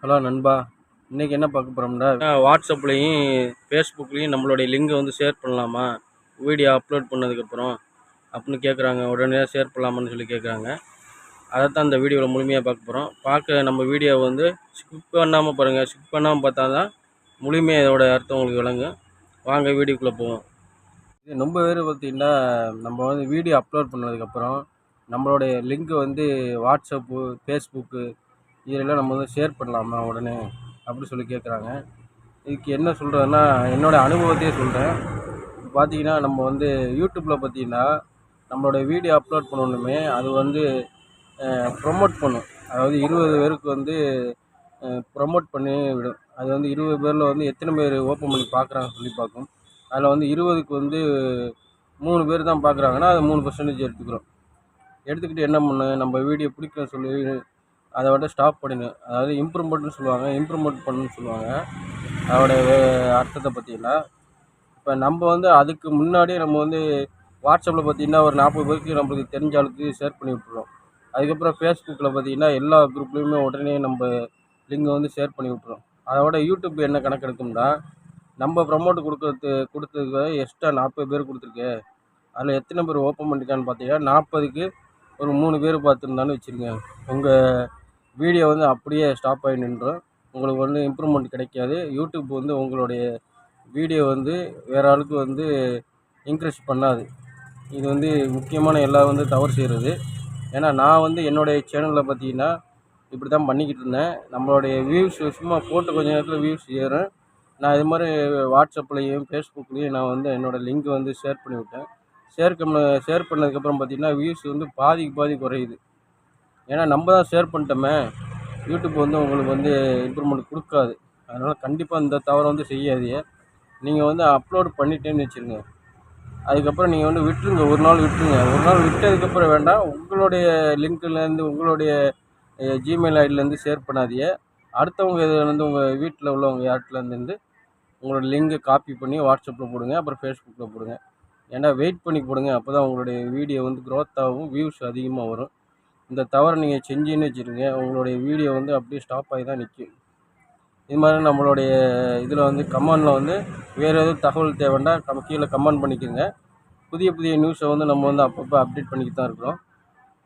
Hello நண்பா, இன்றைக்கி என்ன பார்க்க போகிறோம்னா வாட்ஸ்அப்லேயும் ஃபேஸ்புக்லேயும் நம்மளுடைய லிங்கை வந்து ஷேர் பண்ணலாமா வீடியோ அப்லோட் பண்ணதுக்கப்புறம் அப்படின்னு கேட்குறாங்க. உடனே ஷேர் பண்ணலாமான்னு சொல்லி கேட்குறாங்க. அதை தான் இந்த வீடியோவில் முழுமையாக பார்க்க போகிறோம். நம்ம வீடியோவை வந்து ஸ்கிப் பண்ணாமல் பாருங்கள். ஸ்கிப் பண்ணாமல் பார்த்தா தான் முழுமையாக இதோட அர்த்தம் உங்களுக்கு விளங்கும். வாங்க வீடியோக்குள்ளே போவோம். இது ரொம்ப பேர் பார்த்திங்கன்னா, நம்ம வந்து வீடியோ அப்லோட் பண்ணதுக்கப்புறம் நம்மளுடைய லிங்க்கு வந்து வாட்ஸ்அப்பு, ஃபேஸ்புக்கு இதெல்லாம் நம்ம வந்து ஷேர் பண்ணலாமா உடனே அப்படி சொல்லி கேட்குறாங்க. இதுக்கு என்ன சொல்கிறதுன்னா, என்னோடய அனுபவத்தையே சொல்கிறேன். இப்போ பார்த்தீங்கன்னா, நம்ம வந்து யூடியூப்பில் பார்த்தீங்கன்னா, நம்மளோட வீடியோ அப்லோட் பண்ணணுமே அது வந்து ப்ரொமோட் பண்ணும். அதாவது 20 பேருக்கு வந்து ப்ரொமோட் பண்ணி விடும். அது வந்து 20 பேரில் வந்து எத்தனை பேர் ஓப்பன் பண்ணி பார்க்குறாங்கன்னு சொல்லி பார்க்கும். அதில் வந்து 20க்கு வந்து 3 பேர் தான் பார்க்குறாங்கன்னா அது 3% எடுத்துக்கிறோம். எடுத்துக்கிட்டு என்ன பண்ணணும், நம்ம வீடியோ பிடிக்கலன்னு சொல்லி அதை விட ஸ்டாப் பண்ணிடணும். அதாவது இம்ப்ரூவ்மெண்ட்னு சொல்லுவாங்க, இம்ப்ரூவ்மெண்ட் பண்ணணும்னு சொல்லுவாங்க. அதோட அர்த்தத்தை பார்த்தீங்கன்னா, இப்போ நம்ம வந்து அதுக்கு முன்னாடியே நம்ம வந்து வாட்ஸ்அப்பில் பார்த்தீங்கன்னா ஒரு 40 பேருக்கு நம்மளுக்கு தெரிஞ்ச ஆளுக்கு ஷேர் பண்ணி விட்ருவோம். அதுக்கப்புறம் ஃபேஸ்புக்கில் பார்த்தீங்கன்னா எல்லா குரூப்லேயுமே உடனே நம்ம லிங்கை வந்து ஷேர் பண்ணி விட்ருவோம். அதோட யூடியூப் என்ன கணக்கு எடுக்கும்னா, நம்ம ப்ரமோட் கொடுத்ததுக்கு எக்ஸ்ட்ரா 40 பேர் கொடுத்துருக்கு. அதில் எத்தனை பேர் ஓப்பன் பண்ணியிருக்கான்னு பார்த்தீங்கன்னா 40க்கு ஒரு 3 பேர் பார்த்துருந்தான்னு வச்சுருங்க. உங்கள் வீடியோ வந்து அப்படியே ஸ்டாப் ஆகி நின்றும். உங்களுக்கு வந்து இம்ப்ரூவ்மெண்ட் கிடைக்காது. யூடியூப் வந்து உங்களுடைய வீடியோ வந்து வேறு ஆளுக்கு வந்து என்கரேஜ் பண்ணாது. இது வந்து முக்கியமான எல்லாம் வந்து தவறு செய்கிறது. ஏன்னா நான் வந்து என்னுடைய சேனலில் பார்த்தீங்கன்னா இப்படி தான் பண்ணிக்கிட்டு இருந்தேன். நம்மளுடைய வியூஸ் சும்மா போட்டு கொஞ்சம் நேரத்தில் வியூஸ் ஏறும். நான் இது மாதிரி வாட்ஸ்அப்லேயும் ஃபேஸ்புக்லேயும் நான் வந்து என்னோடய லிங்க் வந்து ஷேர் பண்ணிவிட்டேன். ஷேர் பண்ணதுக்கப்புறம் பார்த்திங்கன்னா வியூஸ் வந்து பாதிக்கு பாதி குறையுது. ஏன்னா நம்ம தான் ஷேர் பண்ணிட்டோமே, யூடியூப் வந்து உங்களுக்கு வந்து இம்ப்ரூவ்மெண்ட் கொடுக்காது. அதனால் கண்டிப்பாக இந்த தவறை வந்து செய்யாதீங்க. நீங்கள் வந்து அப்லோட் பண்ணிட்டேன்னு வச்சுருங்க, அதுக்கப்புறம் நீங்கள் வந்து விட்டுருங்க, ஒரு நாள் விட்டுருங்க. ஒரு நாள் விட்டதுக்கப்புறம் வேண்டாம், உங்களுடைய லிங்க்லேருந்து உங்களுடைய ஜிமெயில் ஐடியிலேருந்து ஷேர் பண்ணாதீங்க. அடுத்தவங்க இதுலேருந்து உங்கள் வீட்டில் உள்ளவங்க யார்கிட்டலேருந்து உங்களோட லிங்கை காப்பி பண்ணி வாட்ஸ்அப்பில் போடுங்க, அப்புறம் ஃபேஸ்புக்கில் போடுங்க. ஏன்னா வெயிட் பண்ணி போடுங்க. அப்போ தான் உங்களுடைய வீடியோ வந்து க்ரோத் ஆகும், வியூஸ் அதிகமாக வரும். இந்த தவறை நீங்கள் செஞ்சீங்கன்னு வச்சுருங்க, உங்களுடைய வீடியோ வந்து அப்படியே ஸ்டாப் ஆகி தான் நிற்கும். இது மாதிரி நம்மளுடைய இதில் வந்து கமெண்டில் வந்து வேறு எதுவும் தகவல் தேவைன்னா நம்ம கீழே கமெண்ட் பண்ணிக்கோங்க. புதிய புதிய நியூஸை வந்து நம்ம வந்து அப்பப்போ அப்டேட் பண்ணிக்கிட்டு தான் இருக்கிறோம்.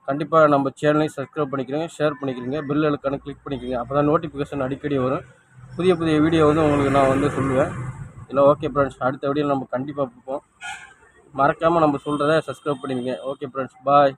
கண்டிப்பாக நம்ம சேனலையும் சப்ஸ்கிரைப் பண்ணிக்கிறீங்க, ஷேர் பண்ணிக்கிறீங்க, பெல் ஐக்கானை கிளிக் பண்ணிக்கிறீங்க. அப்போ தான் நோட்டிஃபிகேஷன் அடிக்கடி வரும். புதிய புதிய வீடியோ வந்து உங்களுக்கு நான் வந்து சொல்லுவேன். இல்லை ஓகே ஃப்ரெண்ட்ஸ், அடுத்த வீடியோ நம்ம கண்டிப்பாக பார்ப்போம். மறக்காமல் நம்ம சொல்கிறத சப்ஸ்கிரைப் பண்ணிடுங்க. ஓகே ஃப்ரெண்ட்ஸ், பாய்.